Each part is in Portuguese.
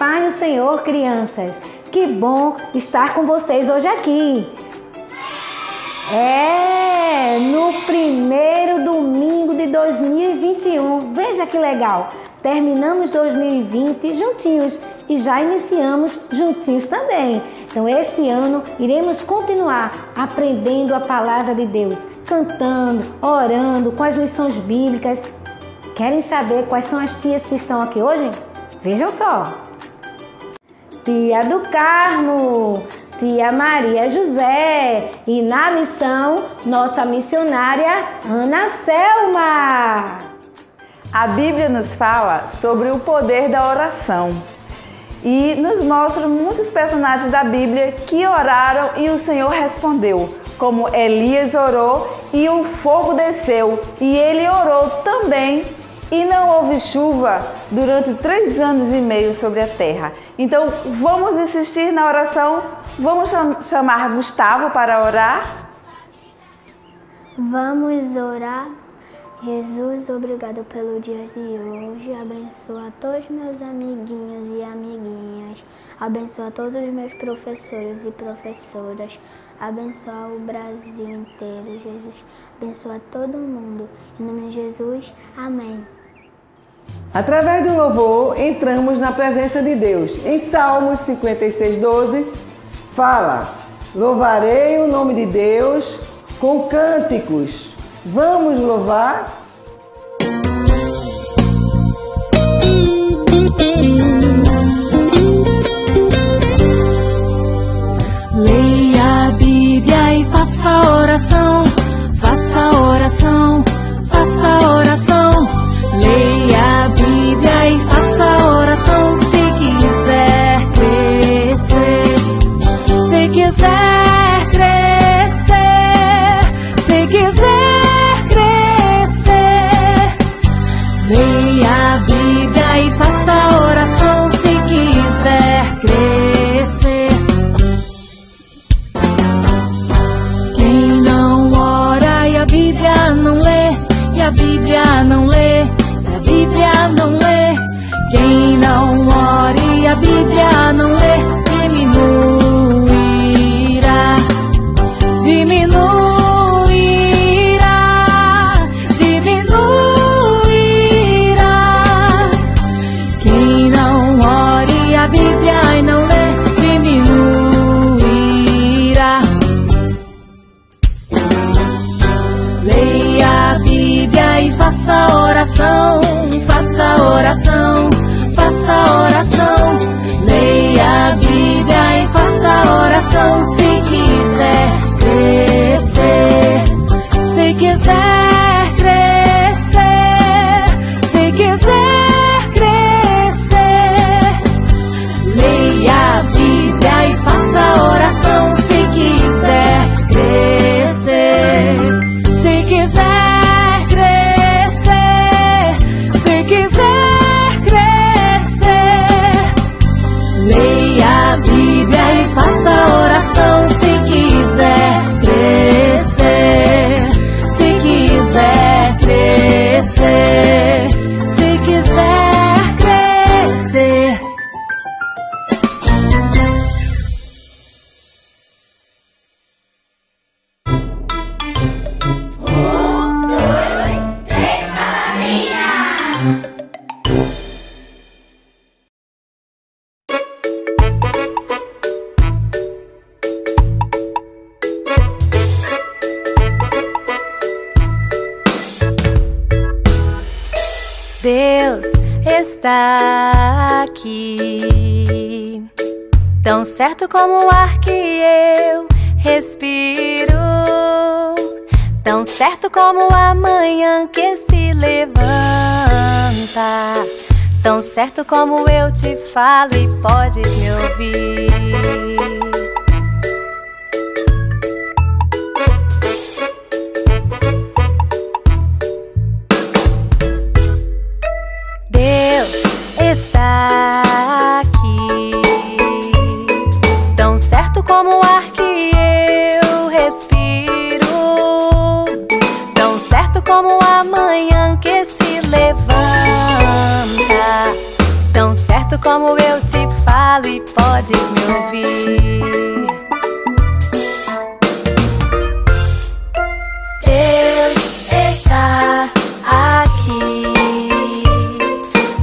Pai do Senhor, crianças. Que bom estar com vocês hoje aqui. No primeiro domingo de 2021. Veja que legal. Terminamos 2020 juntinhos e já iniciamos juntinhos também. Então, este ano iremos continuar aprendendo a palavra de Deus, cantando, orando, com as lições bíblicas. Querem saber quais são as tias que estão aqui hoje? Vejam só. Tia do Carmo, tia Maria José e na lição, nossa missionária Ana Selma. A Bíblia nos fala sobre o poder da oração e nos mostra muitos personagens da Bíblia que oraram e o Senhor respondeu, como Elias orou e o fogo desceu, e ele orou também e não houve chuva durante 3 anos e meio sobre a terra. Então vamos insistir na oração, vamos chamar Gustavo para orar? Vamos orar. Jesus, obrigado pelo dia de hoje, abençoa todos meus amiguinhos e amiguinhas, abençoa todos os meus professores e professoras, abençoa o Brasil inteiro, Jesus, abençoa todo mundo, em nome de Jesus, amém. Através do louvor, entramos na presença de Deus. Em Salmos 56:12, fala: louvarei o nome de Deus com cânticos. Vamos louvar? Leia a Bíblia e faça oração, faça oração, faça oração. Leia a Bíblia e faça oração se quiser crescer, se quiser crescer, se quiser. Leia a Bíblia e faça oração se quiser crescer. Quem não ora e a Bíblia não lê, e a Bíblia não lê, e a Bíblia não lê. Quem não ora e a Bíblia não lê, diminuirá, diminuirá. A Bíblia e não lê, diminuirá. Leia a Bíblia e faça oração, faça oração, faça oração. Leia a Bíblia e faça oração se quiser crescer, se quiser crescer, se quiser. Leia a Bíblia e faça oração se quiser crescer, se quiser crescer, se quiser crescer. Leia a Bíblia e faça oração se quiser crescer, se quiser crescer, se quiser crescer. Deus está aqui, tão certo como o ar que eu respiro, tão certo como a manhã que se levanta, tão certo como eu te falo e podes me ouvir. Está aqui, tão certo como o ar que eu respiro, tão certo como a manhã que se levanta, tão certo como eu te falo e podes me ouvir. Deus está aqui,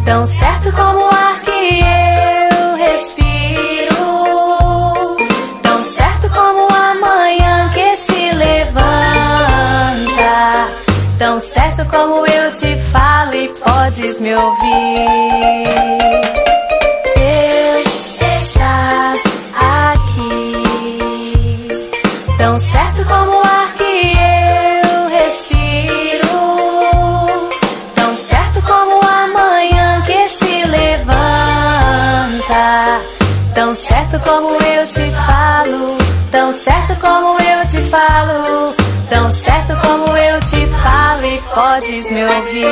tão certo como o ar que eu respiro, tão certo como a manhã que se levanta, tão certo como eu te falo e podes me ouvir. Deus está aqui, tão certo como o ar que eu respiro, tão certo como a manhã que se levanta, tão certo como eu te falo, tão certo como eu te falo, tão certo como eu te falo e podes me ouvir.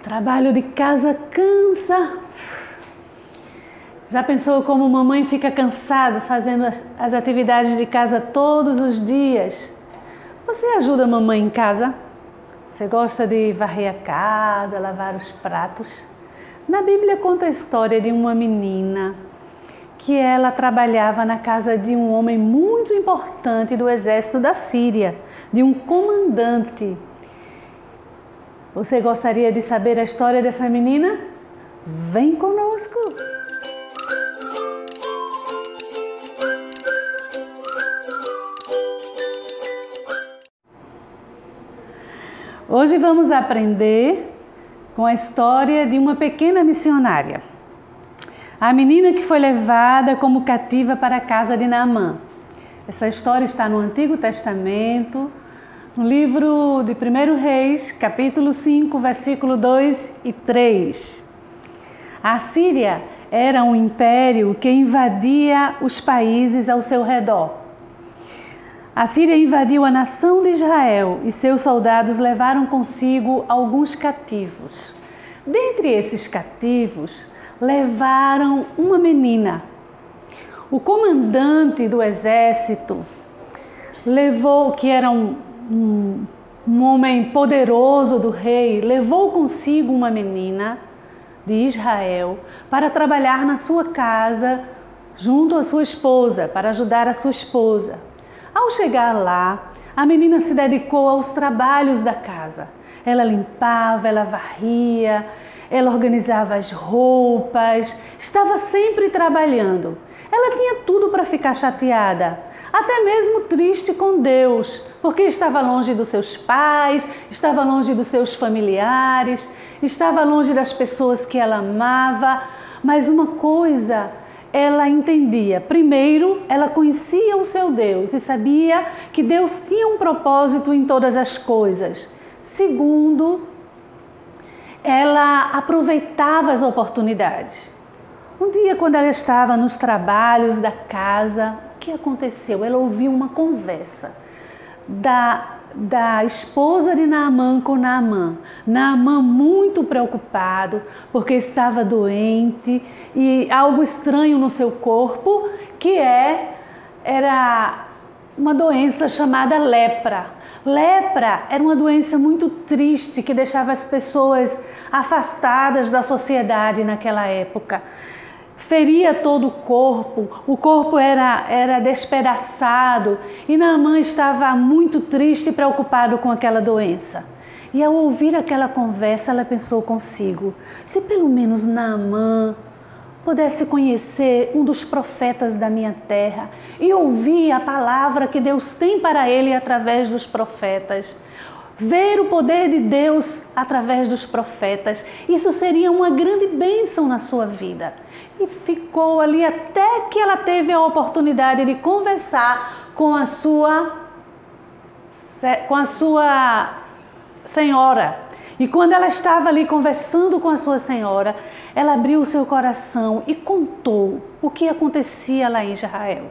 Trabalho de casa cansa. Já pensou como mamãe fica cansada fazendo as atividades de casa todos os dias? Você ajuda a mamãe em casa? Você gosta de varrer a casa, lavar os pratos? Na Bíblia conta a história de uma menina que ela trabalhava na casa de um homem muito importante do exército da Síria, de um comandante. Você gostaria de saber a história dessa menina? Vem conosco! Hoje vamos aprender com a história de uma pequena missionária. A menina que foi levada como cativa para a casa de Naamã. Essa história está no Antigo Testamento, no livro de 1 Reis, capítulo 5, versículo 2 e 3. A Síria era um império que invadia os países ao seu redor. A Síria invadiu a nação de Israel e seus soldados levaram consigo alguns cativos. Dentre esses cativos, levaram uma menina. O comandante do exército levou, que era um homem poderoso do rei, levou consigo uma menina de Israel para trabalhar na sua casa junto à sua esposa, para ajudar a sua esposa. Ao chegar lá, a menina se dedicou aos trabalhos da casa. ela limpava, ela varria, ela organizava as roupas, estava sempre trabalhando. Ela tinha tudo para ficar chateada, até mesmo triste com Deus, porque estava longe dos seus pais, estava longe dos seus familiares, estava longe das pessoas que ela amava. Mas uma coisa ela entendia: primeiro, ela conhecia o seu Deus e sabia que Deus tinha um propósito em todas as coisas. Segundo, ela aproveitava as oportunidades. Um dia, quando ela estava nos trabalhos da casa, o que aconteceu? Ela ouviu uma conversa da esposa de Naamã com Naamã. Naamã muito preocupado porque estava doente e algo estranho no seu corpo, que era uma doença chamada lepra. Lepra era uma doença muito triste que deixava as pessoas afastadas da sociedade naquela época. Feria todo o corpo era despedaçado e Naamã estava muito triste e preocupado com aquela doença. E ao ouvir aquela conversa, ela pensou consigo: se pelo menos Naamã pudesse conhecer um dos profetas da minha terra e ouvir a palavra que Deus tem para ele através dos profetas, ver o poder de Deus através dos profetas, isso seria uma grande bênção na sua vida. E ficou ali até que ela teve a oportunidade de conversar com a sua senhora. E quando ela estava ali conversando com a sua senhora, ela abriu o seu coração e contou o que acontecia lá em Israel.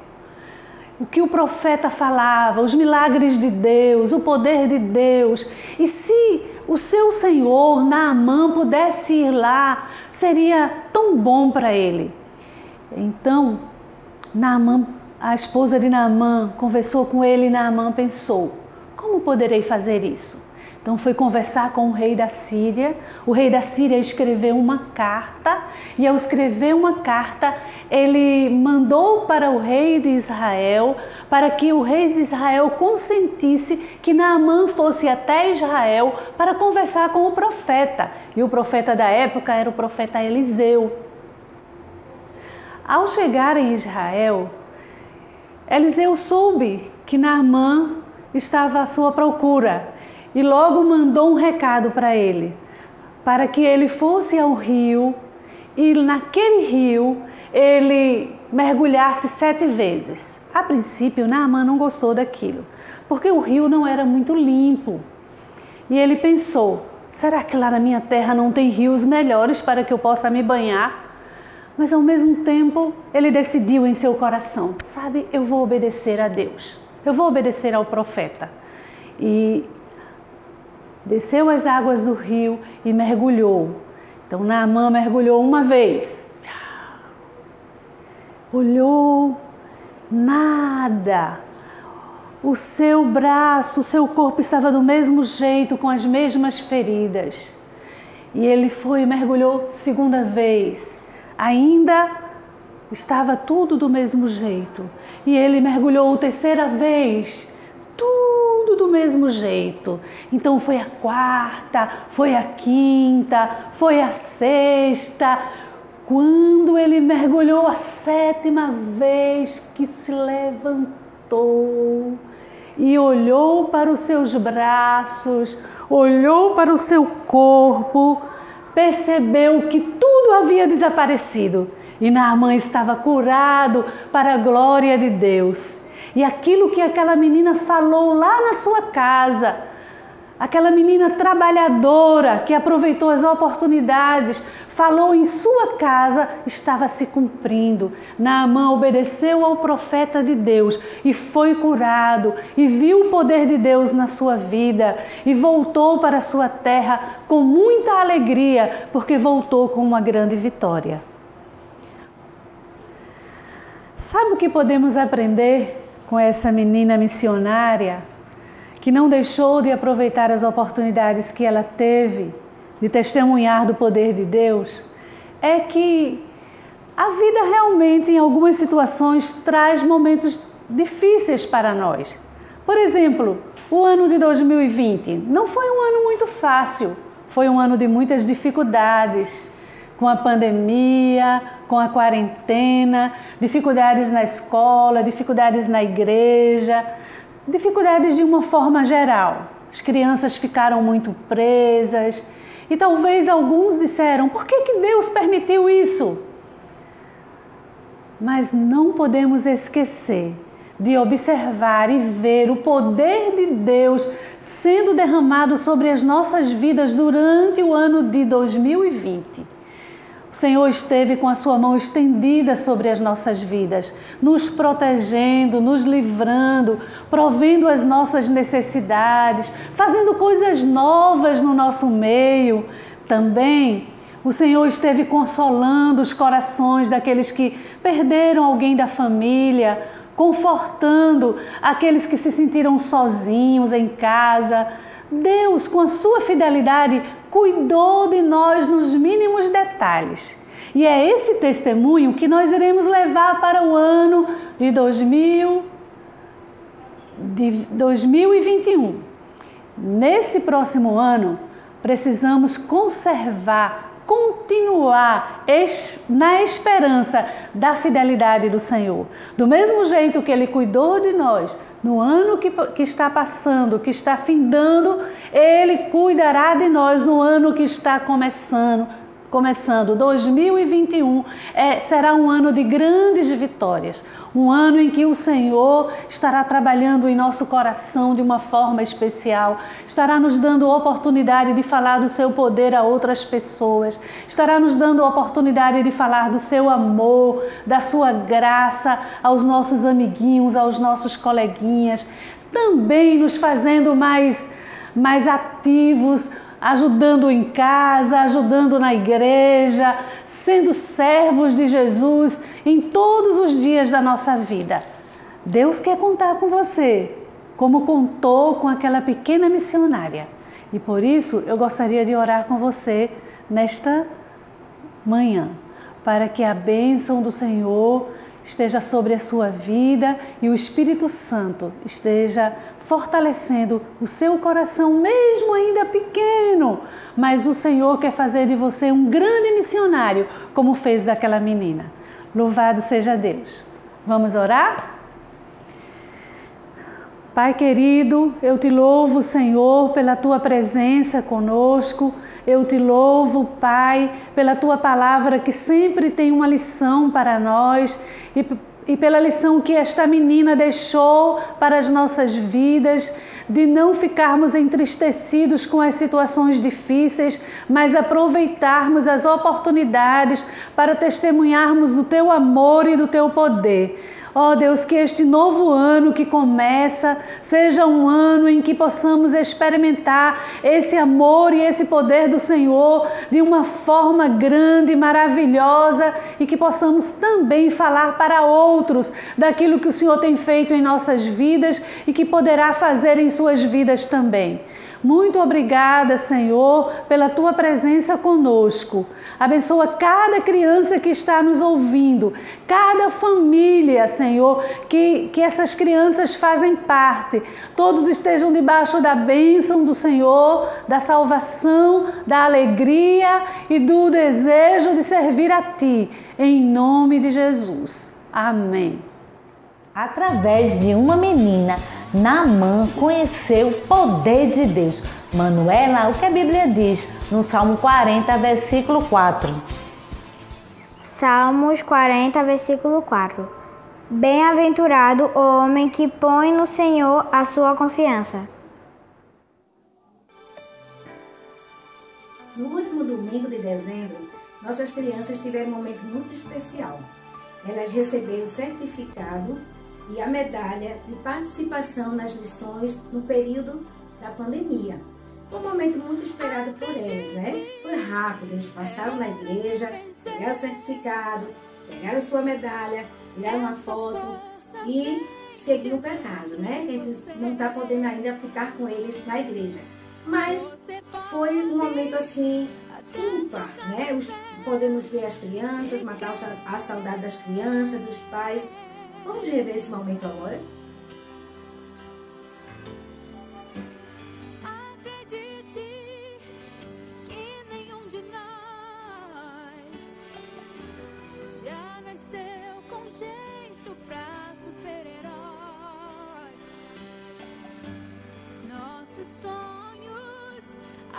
O que o profeta falava, os milagres de Deus, o poder de Deus. E se o seu senhor, Naamã, pudesse ir lá, seria tão bom para ele. Então, Naamã, a esposa de Naamã, conversou com ele e Naamã pensou: como poderei fazer isso? Então foi conversar com o rei da Síria. O rei da Síria escreveu uma carta e ao escrever uma carta, ele mandou para o rei de Israel, para que o rei de Israel consentisse que Naamã fosse até Israel para conversar com o profeta. E o profeta da época era o profeta Eliseu. Ao chegar em Israel, Eliseu soube que Naamã estava à sua procura. E logo mandou um recado para ele, para que ele fosse ao rio e naquele rio ele mergulhasse 7 vezes. A princípio, Naamã não gostou daquilo, porque o rio não era muito limpo. E ele pensou: será que lá na minha terra não tem rios melhores para que eu possa me banhar? Mas ao mesmo tempo, ele decidiu em seu coração: sabe, eu vou obedecer a Deus, eu vou obedecer ao profeta. E desceu as águas do rio e mergulhou. Então Naamã mergulhou uma vez. Olhou, nada. O seu braço, o seu corpo estava do mesmo jeito, com as mesmas feridas. E ele foi e mergulhou segunda vez. Ainda estava tudo do mesmo jeito. E ele mergulhou terceira vez. Tudo do mesmo jeito. Então foi a quarta, foi a quinta, foi a sexta. Quando ele mergulhou a 7ª vez, que se levantou e olhou para os seus braços, olhou para o seu corpo, percebeu que tudo havia desaparecido e Naamã estava curado para a glória de Deus. E aquilo que aquela menina falou lá na sua casa, aquela menina trabalhadora que aproveitou as oportunidades, falou em sua casa, estava se cumprindo. Naamã obedeceu ao profeta de Deus e foi curado e viu o poder de Deus na sua vida e voltou para a sua terra com muita alegria, porque voltou com uma grande vitória. Sabe o que podemos aprender com essa menina missionária que não deixou de aproveitar as oportunidades que ela teve de testemunhar do poder de Deus? É que a vida realmente, em algumas situações, traz momentos difíceis para nós. Por exemplo, O ano de 2020 não foi um ano muito fácil, foi um ano de muitas dificuldades, com a pandemia, com a quarentena, dificuldades na escola, dificuldades na igreja, dificuldades de uma forma geral. As crianças ficaram muito presas e talvez alguns disseram: por que Deus permitiu isso? Mas não podemos esquecer de observar e ver o poder de Deus sendo derramado sobre as nossas vidas durante o ano de 2020. O Senhor esteve com a sua mão estendida sobre as nossas vidas, nos protegendo, nos livrando, provendo as nossas necessidades, fazendo coisas novas no nosso meio. Também o Senhor esteve consolando os corações daqueles que perderam alguém da família, confortando aqueles que se sentiram sozinhos em casa. Deus, com a sua fidelidade, cuidou de nós nos mínimos detalhes. E é esse testemunho que nós iremos levar para o ano de 2021. Nesse próximo ano, precisamos continuar na esperança da fidelidade do Senhor. Do mesmo jeito que Ele cuidou de nós no ano que está passando, que está findando, Ele cuidará de nós no ano que está começando. 2021 será um ano de grandes vitórias, um ano em que o Senhor estará trabalhando em nosso coração de uma forma especial, estará nos dando oportunidade de falar do seu poder a outras pessoas, estará nos dando oportunidade de falar do seu amor, da sua graça aos nossos amiguinhos, aos nossos coleguinhas, também nos fazendo mais ativos, ajudando em casa, ajudando na igreja, sendo servos de Jesus em todos os dias da nossa vida. Deus quer contar com você, como contou com aquela pequena missionária. E por isso eu gostaria de orar com você nesta manhã, para que a bênção do Senhor esteja sobre a sua vida e o Espírito Santo esteja fortalecendo o seu coração, mesmo ainda pequeno. Mas o Senhor quer fazer de você um grande missionário, como fez daquela menina. Louvado seja Deus. Vamos orar? Pai querido, eu te louvo, Senhor, pela tua presença conosco. Eu te louvo, Pai, pela tua palavra que sempre tem uma lição para nós e pela lição que esta menina deixou para as nossas vidas, de não ficarmos entristecidos com as situações difíceis, mas aproveitarmos as oportunidades para testemunharmos do teu amor e do teu poder. Ó Deus, que este novo ano que começa seja um ano em que possamos experimentar esse amor e esse poder do Senhor de uma forma grande, maravilhosa, e que possamos também falar para outros daquilo que o Senhor tem feito em nossas vidas e que poderá fazer em suas vidas também. Muito obrigada, Senhor, pela tua presença conosco. Abençoa cada criança que está nos ouvindo, cada família, Senhor, que essas crianças fazem parte. Todos estejam debaixo da bênção do Senhor, da salvação, da alegria e do desejo de servir a Ti, em nome de Jesus. Amém. Através de uma menina, Naamã conheceu o poder de Deus. Manuela, o que a Bíblia diz no Salmo 40, versículo 4? Salmos 40, versículo 4. Bem-aventurado o homem que põe no Senhor a sua confiança. No último domingo de dezembro, nossas crianças tiveram um momento muito especial. Elas receberam o certificado e a medalha de participação nas lições no período da pandemia. Foi um momento muito esperado por eles, né? Foi rápido, eles passaram na igreja, pegaram o certificado, pegaram sua medalha, tiraram uma foto e seguiram para casa, né? Eles não estão podendo ainda ficar com eles na igreja. Mas foi um momento assim ímpar, né? Podemos ver as crianças, matar a saudade das crianças, dos pais. Vamos rever esse momento agora?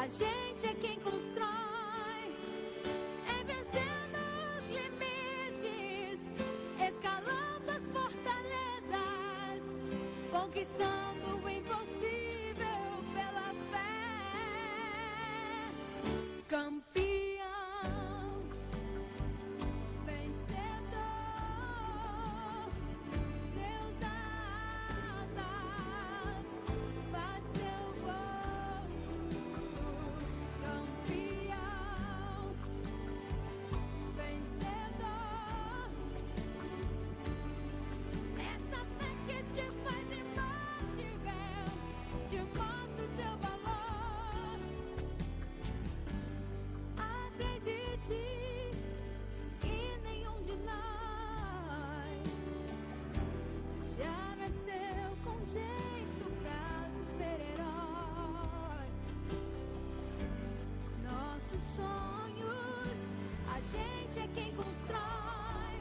A gente é quem constrói, é vencendo os limites, escalando as fortalezas, conquistando o impossível pela fé. Campeão, vencedor, Deus dá asas, faz teu voo. Campeão, vencedor, essa fé que te faz imbatível, te mostra o teu valor. Acredite, e nenhum de nós já nasceu com jeito pra super-herói. Nossos sonhos, a gente é quem constrói,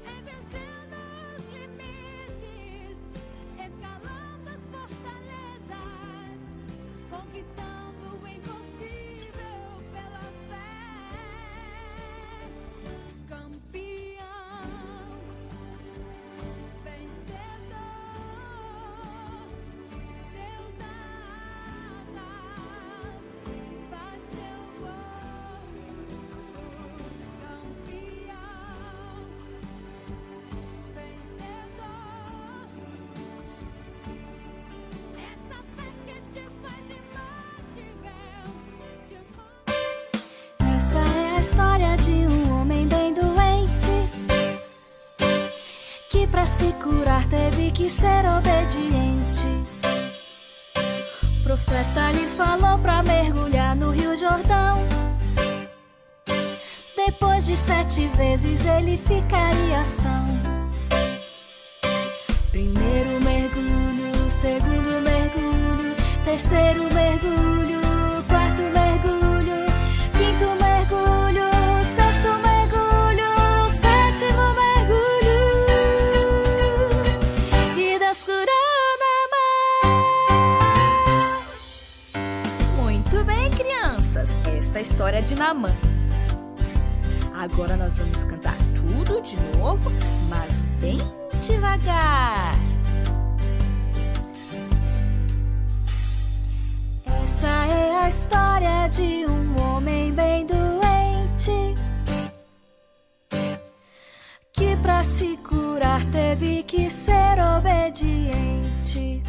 é vencendo os limites, escalando as fortalezas, conquistando o impossível pela fé. Campeão, vencedor, Deus dá asas, faz teu voo. Campeão, vencedor, essa fé que te faz imbatível, te mostra. Essa é a história de um homem bem doente, que pra se curar teve que ser obediente. O profeta lhe falou pra mergulhar no Rio Jordão. Depois de 7 vezes ele ficaria são. Primeiro mergulho, segundo mergulho, terceiro mergulho, quarto mergulho, quinto mergulho, sexto mergulho, sétimo mergulho, e Deus curou Naamã. Muito bem, crianças, esta é a história de Naamã. Agora nós vamos cantar tudo de novo, mas bem devagar. Essa é a história de um homem bem doente, que pra se curar teve que ser obediente.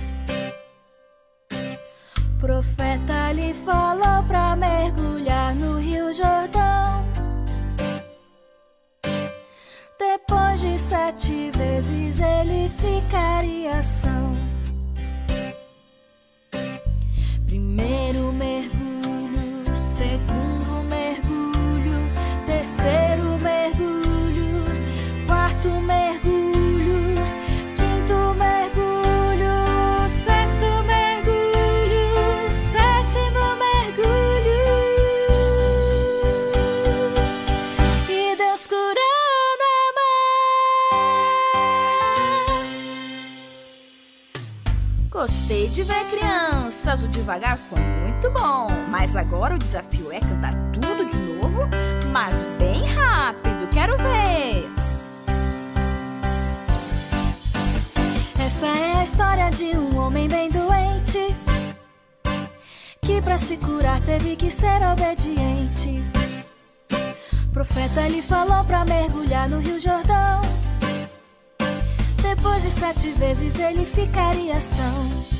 O profeta lhe falou pra mergulhar no Rio Jordão. Depois de 7 vezes ele ficaria são. Primeiro mergulho, segundo mergulho, terceiro mergulho, quarto mergulho, quinto mergulho, sexto mergulho, sétimo mergulho, e Deus curou Naamã. Gostei de ver, crianças, o devagar foi muito bom, mas agora o desafio é cantar tudo de novo, mas bem rápido, quero ver. Essa é a história de um homem bem doente, que pra se curar teve que ser obediente. O profeta lhe falou pra mergulhar no Rio Jordão. Depois de 7 vezes ele ficaria são.